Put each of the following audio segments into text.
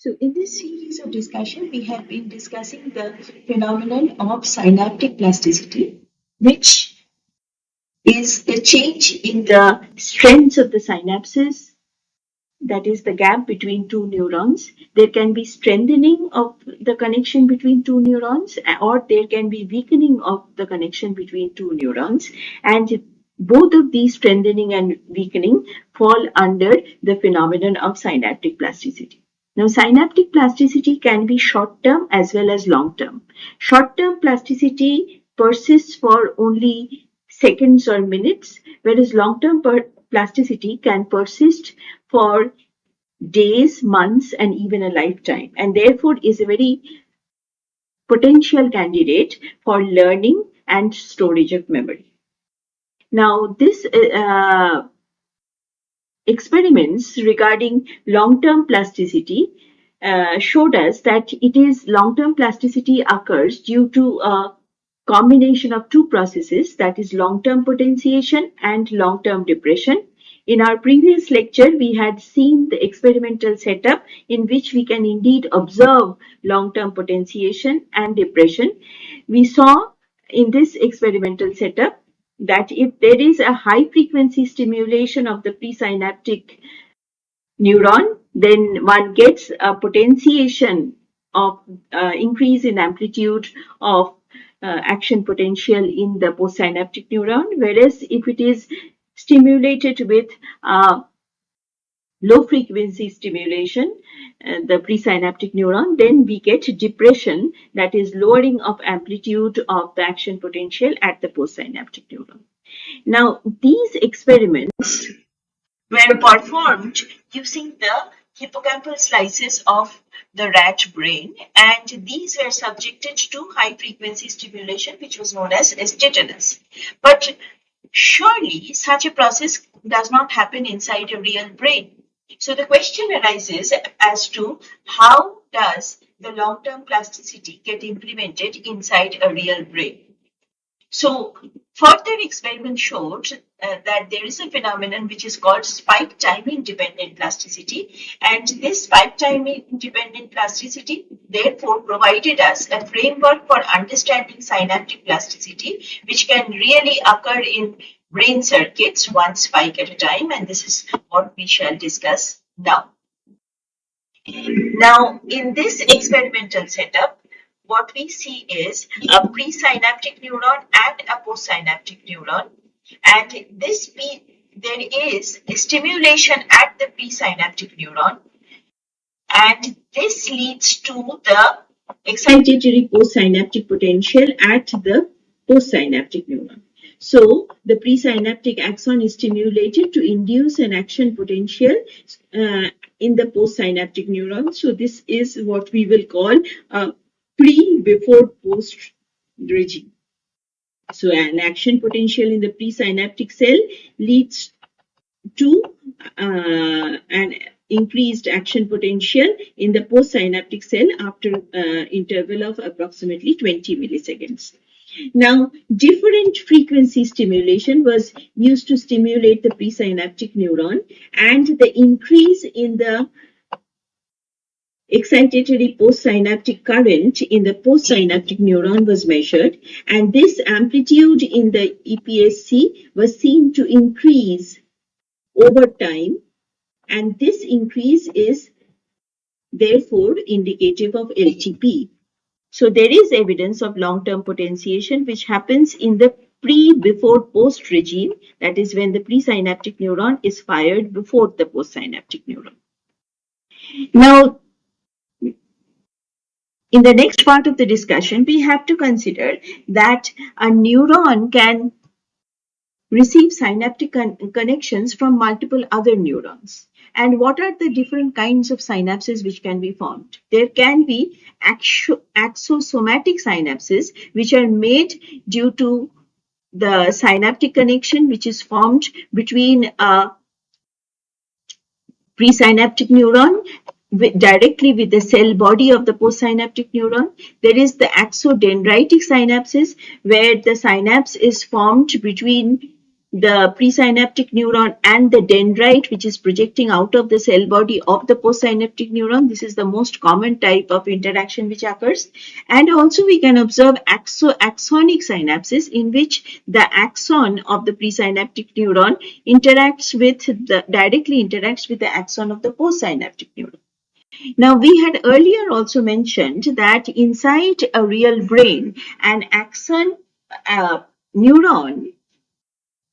So in this series of discussion, we have been discussing the phenomenon of synaptic plasticity, which is the change in the strengths of the synapses, that is the gap between two neurons. There can be strengthening of the connection between two neurons, or there can be weakening of the connection between two neurons. And both of these strengthening and weakening fall under the phenomenon of synaptic plasticity. Now, synaptic plasticity can be short-term as well as long-term. Short-term plasticity persists for only seconds or minutes, whereas long-term plasticity can persist for days, months, and even a lifetime, and therefore is a very potential candidate for learning and storage of memory. Now, this experiments regarding long-term plasticity showed us that it is long-term plasticity occurs due to a combination of two processes, that is long-term potentiation and long-term depression. In our previous lecture, we had seen the experimental setup in which we can indeed observe long-term potentiation and depression. We saw in this experimental setup that if there is a high frequency stimulation of the presynaptic neuron, then one gets a potentiation of increase in amplitude of action potential in the postsynaptic neuron, whereas if it is stimulated with low frequency stimulation, the presynaptic neuron, then we get depression, that is lowering of amplitude of the action potential at the postsynaptic neuron. Now, these experiments were performed using the hippocampal slices of the rat brain, and these were subjected to high frequency stimulation, which was known as tetanus. But surely such a process does not happen inside a real brain. So the question arises as to how does the long-term plasticity get implemented inside a real brain. So further experiments showed that there is a phenomenon which is called spike timing dependent plasticity, and this spike timing dependent plasticity therefore provided us a framework for understanding synaptic plasticity, which can really occur in brain circuits one spike at a time, and this is what we shall discuss now. Now, in this experimental setup, what we see is a presynaptic neuron and a postsynaptic neuron, and there is a stimulation at the presynaptic neuron, and this leads to the excitatory postsynaptic potential at the postsynaptic neuron. So the presynaptic axon is stimulated to induce an action potential in the postsynaptic neuron. So this is what we will call a pre-before-post regime. So an action potential in the presynaptic cell leads to an increased action potential in the postsynaptic cell after interval of approximately 20 milliseconds. Now, different frequency stimulation was used to stimulate the presynaptic neuron, and the increase in the excitatory postsynaptic current in the postsynaptic neuron was measured, and this amplitude in the EPSC was seen to increase over time, and this increase is therefore indicative of LTP. So there is evidence of long-term potentiation which happens in the pre-before-post regime, that is when the presynaptic neuron is fired before the postsynaptic neuron. Now, in the next part of the discussion, we have to consider that a neuron can receive synaptic connections from multiple other neurons. And what are the different kinds of synapses which can be formed? There can be axosomatic synapses, which are made due to the synaptic connection which is formed between a presynaptic neuron directly with the cell body of the postsynaptic neuron. There is the axodendritic synapses, where the synapse is formed between the presynaptic neuron and the dendrite, which is projecting out of the cell body of the postsynaptic neuron. This is the most common type of interaction which occurs. And also we can observe axonic synapses, in which the axon of the presynaptic neuron directly interacts with the axon of the postsynaptic neuron. Now, we had earlier also mentioned that inside a real brain, an axon neuron,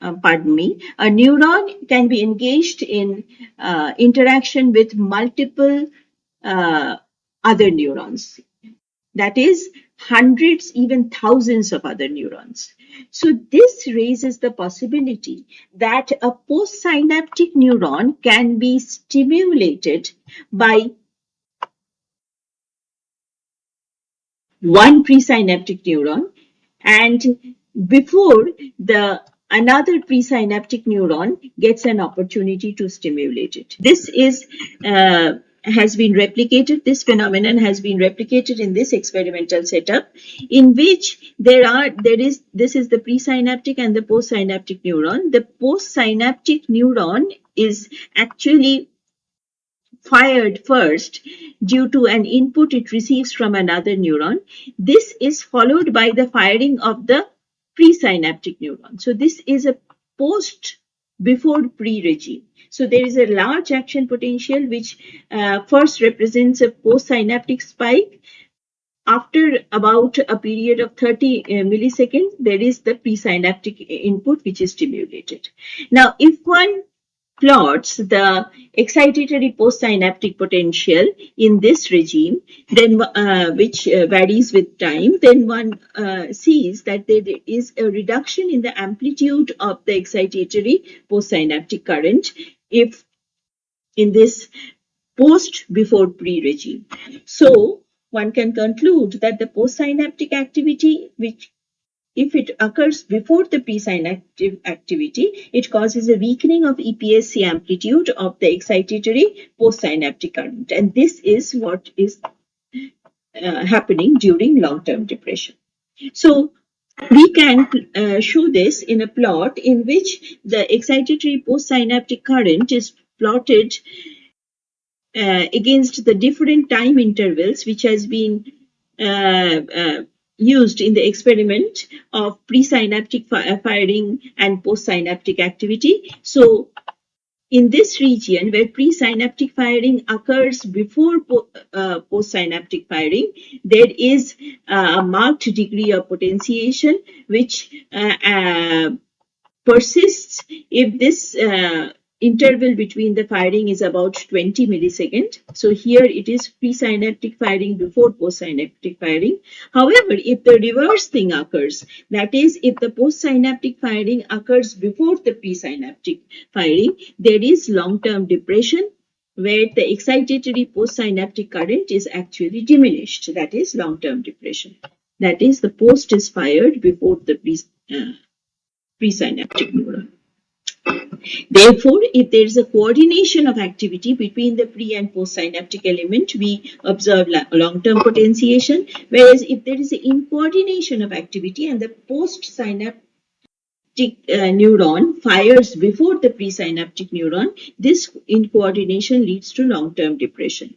a neuron can be engaged in interaction with multiple uh, other neurons. That is, hundreds, even thousands of other neurons. So this raises the possibility that a postsynaptic neuron can be stimulated by one presynaptic neuron, and before the another presynaptic neuron gets an opportunity to stimulate it. This is has been replicated, this phenomenon has been replicated in this experimental setup, in which this is the presynaptic and the postsynaptic neuron. The postsynaptic neuron is actually fired first due to an input it receives from another neuron. This is followed by the firing of the presynaptic neuron. So this is a post before pre-regime. So there is a large action potential which first represents a postsynaptic spike. After about a period of 30 milliseconds, there is the presynaptic input which is stimulated. Now, if one plots the excitatory postsynaptic potential in this regime, then which varies with time, then one sees that there is a reduction in the amplitude of the excitatory postsynaptic current if in this post before pre regime. So one can conclude that the postsynaptic activity, which if it occurs before the presynaptic activity, it causes a weakening of EPSC amplitude of the excitatory postsynaptic current. And this is what is happening during long-term depression. So we can show this in a plot in which the excitatory postsynaptic current is plotted against the different time intervals which has been used in the experiment of presynaptic firing and postsynaptic activity. So in this region where presynaptic firing occurs before postsynaptic firing, there is a marked degree of potentiation which persists if this interval between the firing is about 20 milliseconds. So here it is presynaptic firing before postsynaptic firing. However, if the reverse thing occurs, that is, if the postsynaptic firing occurs before the presynaptic firing, there is long-term depression where the excitatory postsynaptic current is actually diminished. That is long-term depression. That is, the post is fired before the presynaptic neuron. Therefore, if there is a coordination of activity between the pre and postsynaptic element, we observe long-term potentiation. Whereas if there is an incoordination of activity and the postsynaptic neuron fires before the presynaptic neuron, this incoordination leads to long-term depression.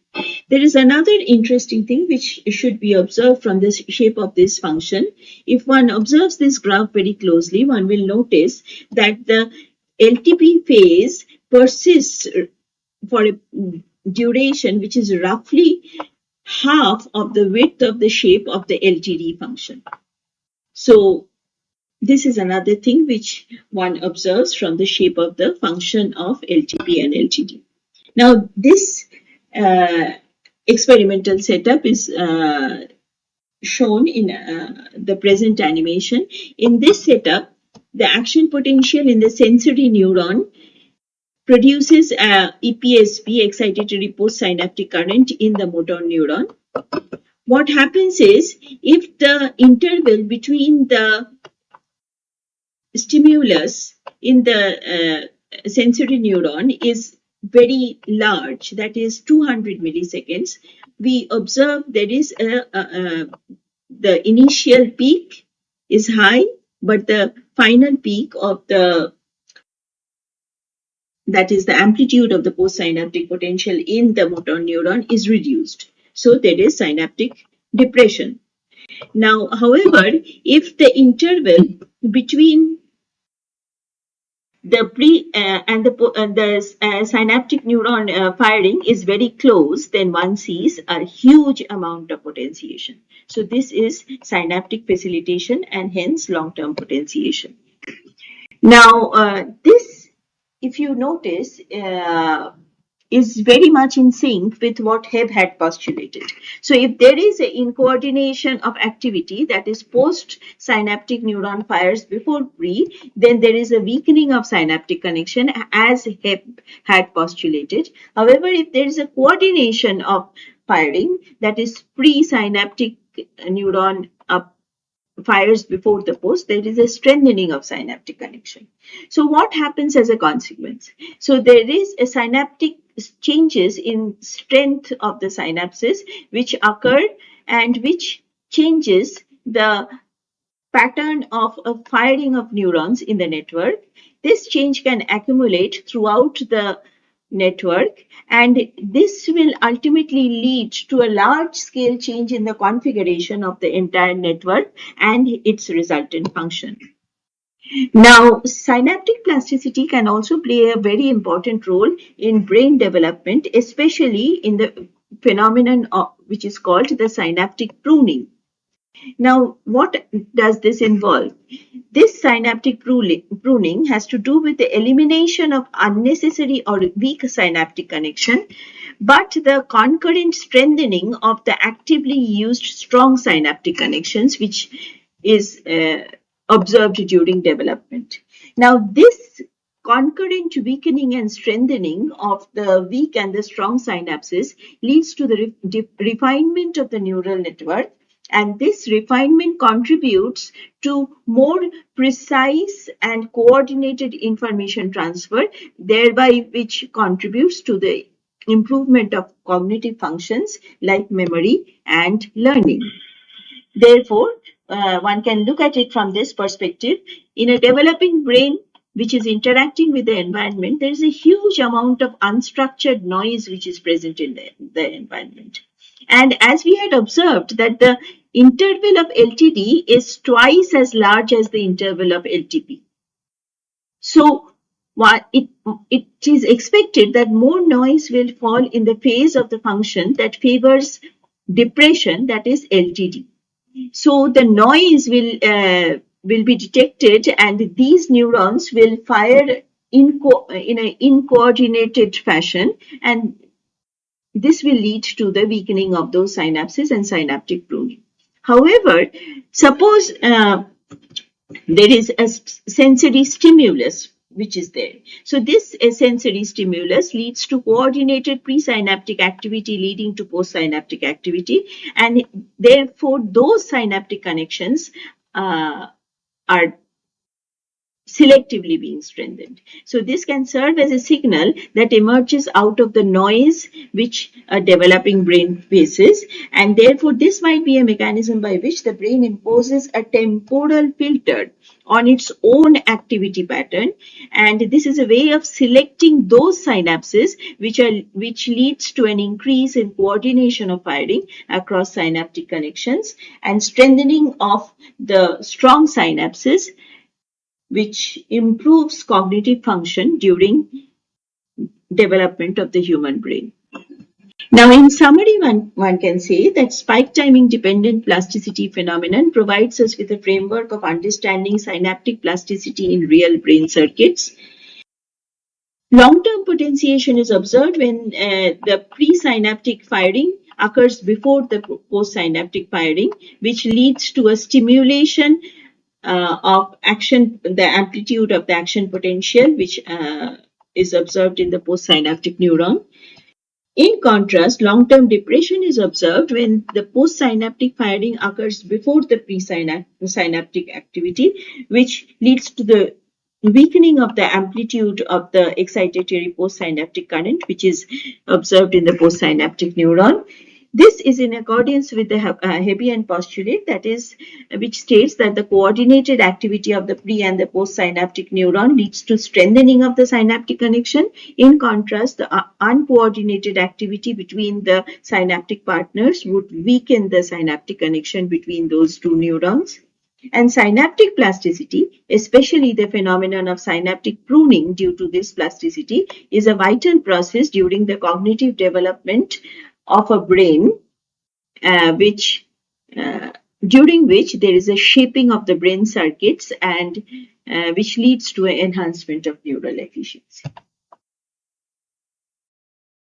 There is another interesting thing which should be observed from the shape of this function. If one observes this graph very closely, one will notice that the LTP phase persists for a duration which is roughly half of the width of the shape of the LTD function. So this is another thing which one observes from the shape of the function of LTP and LTD. Now, this experimental setup is shown in the present animation. In this setup, the action potential in the sensory neuron produces EPSP, excitatory postsynaptic current, in the motor neuron. What happens is, if the interval between the stimulus in the sensory neuron is very large, that is 200 milliseconds, we observe there is the initial peak is high, but the final peak of the that is the amplitude of the postsynaptic potential in the motor neuron, is reduced. So there is synaptic depression. Now, however, if the interval between the synaptic neuron firing is very close, then one sees a huge amount of potentiation. So this is synaptic facilitation and hence long-term potentiation. Now, this, if you notice, is very much in sync with what Hebb had postulated. So if there is a in coordination of activity, that is post-synaptic neuron fires before pre, then there is a weakening of synaptic connection as Hebb had postulated. However, if there is a coordination of firing, that is pre-synaptic neuron fires before the post, there is a strengthening of synaptic connection. So what happens as a consequence? So there is a synaptic changes in strength of the synapses which occur and which changes the pattern of a firing of neurons in the network. This change can accumulate throughout the network, and this will ultimately lead to a large scale change in the configuration of the entire network and its resultant function. Now, synaptic plasticity can also play a very important role in brain development, especially in the phenomenon which is called the synaptic pruning. Now, what does this involve? This synaptic pruning has to do with the elimination of unnecessary or weak synaptic connection, but the concurrent strengthening of the actively used strong synaptic connections, which is observed during development. Now, this concurrent weakening and strengthening of the weak and the strong synapses leads to the refinement of the neural network, and this refinement contributes to more precise and coordinated information transfer, thereby which contributes to the improvement of cognitive functions like memory and learning. Therefore, one can look at it from this perspective. In a developing brain which is interacting with the environment, there is a huge amount of unstructured noise which is present in the environment. And as we had observed that the interval of LTD is twice as large as the interval of LTP. So it is expected that more noise will fall in the phase of the function that favors depression, that is LTD. So the noise will be detected, and these neurons will fire in an incoordinated fashion, and this will lead to the weakening of those synapses and synaptic pruning. However, suppose there is a sensory stimulus which is there. So this sensory stimulus leads to coordinated presynaptic activity leading to postsynaptic activity, and therefore those synaptic connections are selectively being strengthened. So this can serve as a signal that emerges out of the noise which a developing brain faces, and therefore this might be a mechanism by which the brain imposes a temporal filter on its own activity pattern, and this is a way of selecting those synapses which leads to an increase in coordination of firing across synaptic connections and strengthening of the strong synapses, which improves cognitive function during development of the human brain. Now, in summary, one can say that spike timing dependent plasticity phenomenon provides us with a framework of understanding synaptic plasticity in real brain circuits. Long-term potentiation is observed when the presynaptic firing occurs before the postsynaptic firing, which leads to a stimulation of action, the amplitude of the action potential, which is observed in the postsynaptic neuron. In contrast, long-term depression is observed when the postsynaptic firing occurs before the presynaptic activity, which leads to the weakening of the amplitude of the excitatory postsynaptic current, which is observed in the postsynaptic neuron. This is in accordance with the Hebbian postulate, that is, which states that the coordinated activity of the pre and the postsynaptic neuron leads to strengthening of the synaptic connection. In contrast, the uncoordinated activity between the synaptic partners would weaken the synaptic connection between those two neurons. And synaptic plasticity, especially the phenomenon of synaptic pruning due to this plasticity, is a vital process during the cognitive development of a brain, which during which there is a shaping of the brain circuits and which leads to an enhancement of neural efficiency.